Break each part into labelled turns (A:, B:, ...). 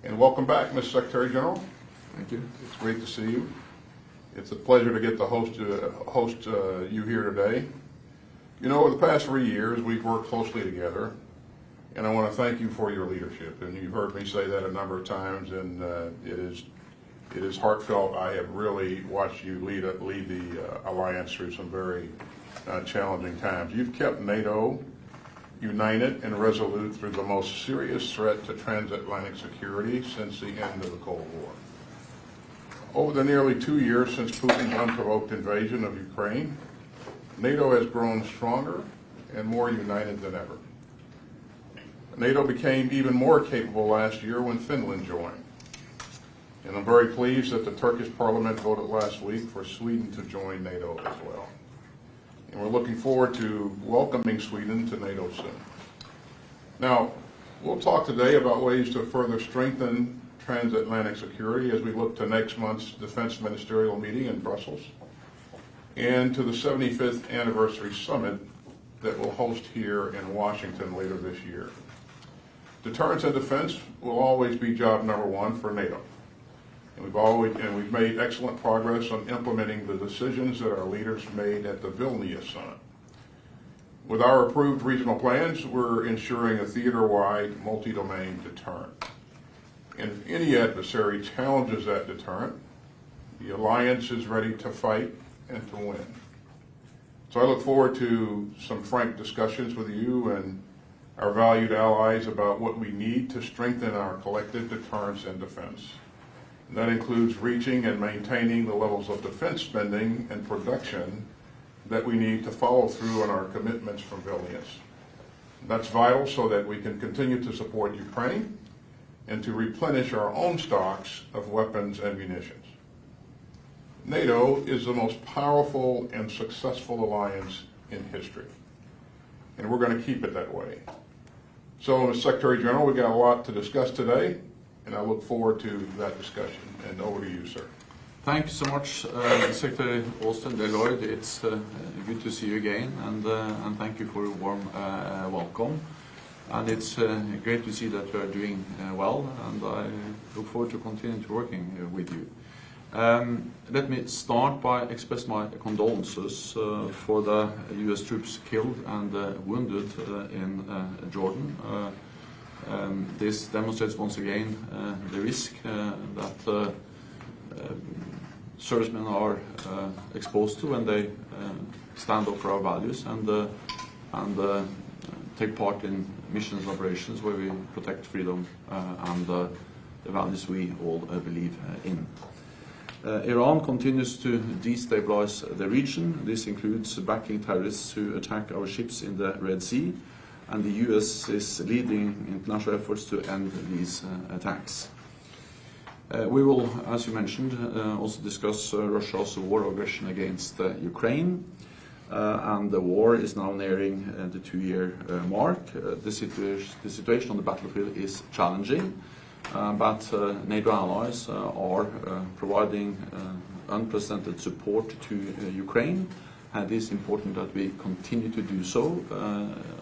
A: And welcome back, Mr. Secretary General.
B: Thank you.
A: It's great to see you. It's a pleasure to get to host you here today. You know, over the past 3 years, we've worked closely together, and I want to thank you for your leadership. And you've heard me say that a number of times, and it is heartfelt. I have really watched you lead the alliance through some very challenging times. You've kept NATO united and resolute through the most serious threat to transatlantic security since the end of the Cold War. Over the nearly 2 years since Putin's unprovoked invasion of Ukraine, NATO has grown stronger and more united than ever. NATO became even more capable last year when Finland joined. And I'm very pleased that the Turkish parliament voted last week for Sweden to join NATO as well. And we're looking forward to welcoming Sweden to NATO soon. Now, we'll talk today about ways to further strengthen transatlantic security as we look to next month's Defense Ministerial meeting in Brussels and to the 75th anniversary summit that we'll host here in Washington later this year. Deterrence and defense will always be job number one for NATO. And we've made excellent progress on implementing the decisions that our leaders made at the Vilnius Summit. With our approved regional plans, we're ensuring a theater-wide, multi-domain deterrent. And if any adversary challenges that deterrent, the alliance is ready to fight and to win. So I look forward to some frank discussions with you and our valued allies about what we need to strengthen our collective deterrence and defense. And that includes reaching and maintaining the levels of defense spending and production that we need to follow through on our commitments from Vilnius. That's vital so that we can continue to support Ukraine and to replenish our own stocks of weapons and munitions. NATO is the most powerful and successful alliance in history, and we're going to keep it that way. So, Mr. Secretary General, we've got a lot to discuss today, and I look forward to that discussion. And over to you, sir.
B: Thank you so much, Secretary Austin, Lloyd. It's good to see you again, and thank you for a warm welcome. And it's great to see that you are doing well, and I look forward to continuing to working with you. Let me start by express my condolences for the U.S. troops killed and wounded in Jordan. This demonstrates once again the risk that servicemen are exposed to when they stand up for our values and take part in missions and operations where we protect freedom and the values we all believe in. Iran continues to destabilize the region. This includes backing terrorists who attack our ships in the Red Sea, and the US is leading international efforts to end these attacks. We will, as you mentioned, also discuss Russia's war aggression against Ukraine, and the war is now nearing the 2-year mark. The situation on the battlefield is challenging, but NATO allies are providing unprecedented support to Ukraine, and it is important that we continue to do so.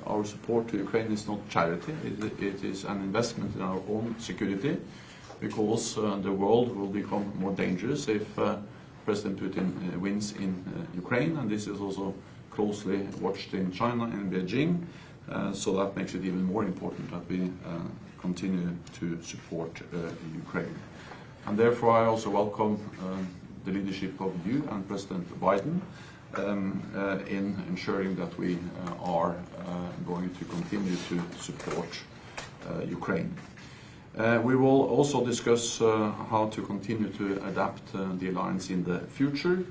B: Our support to Ukraine is not charity, it is an investment in our own security, because the world will become more dangerous if President Putin wins in Ukraine, and this is also closely watched in China and Beijing, so that makes it even more important that we continue to support Ukraine. And therefore I also welcome the leadership of you and President Biden in ensuring that we are going to continue to support Ukraine. We will also discuss how to continue to adapt the alliance in the future.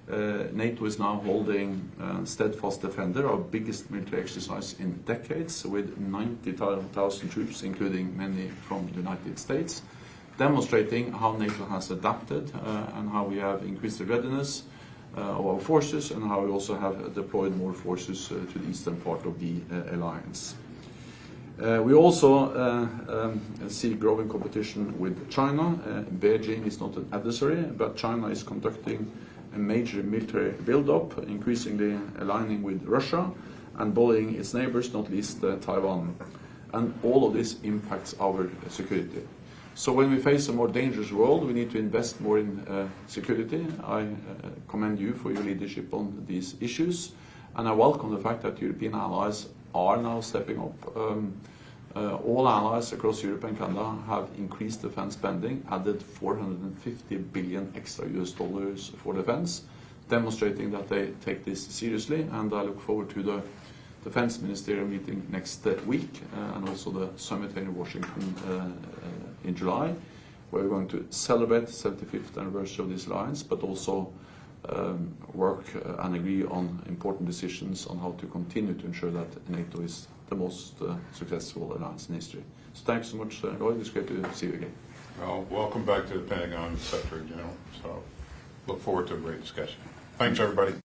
B: NATO is now holding Steadfast Defender, our biggest military exercise in decades, with 90,000 troops, including many from the United States, demonstrating how NATO has adapted and how we have increased the readiness of our forces, and how we also have deployed more forces to the eastern part of the alliance. We also see growing competition with China. Beijing is not an adversary, but China is conducting a major military build-up, increasingly aligning with Russia and bullying its neighbors, not least Taiwan. And all of this impacts our security. So when we face a more dangerous world, we need to invest more in security. I commend you for your leadership on these issues, and I welcome the fact that European allies are now stepping up. All allies across Europe and Canada have increased defense spending, added 450 billion extra US dollars for defense, demonstrating that they take this seriously, and I look forward to the defense ministerial meeting next week and also the summit here in Washington in July, where we're going to celebrate the 75th anniversary of this alliance, but also work and agree on important decisions on how to continue to ensure that NATO is the most successful alliance in history. So thanks so much, Lloyd. It's great to see you again.
A: Well, welcome back to the Pentagon, Secretary General. So look forward to a great discussion. Thanks, everybody.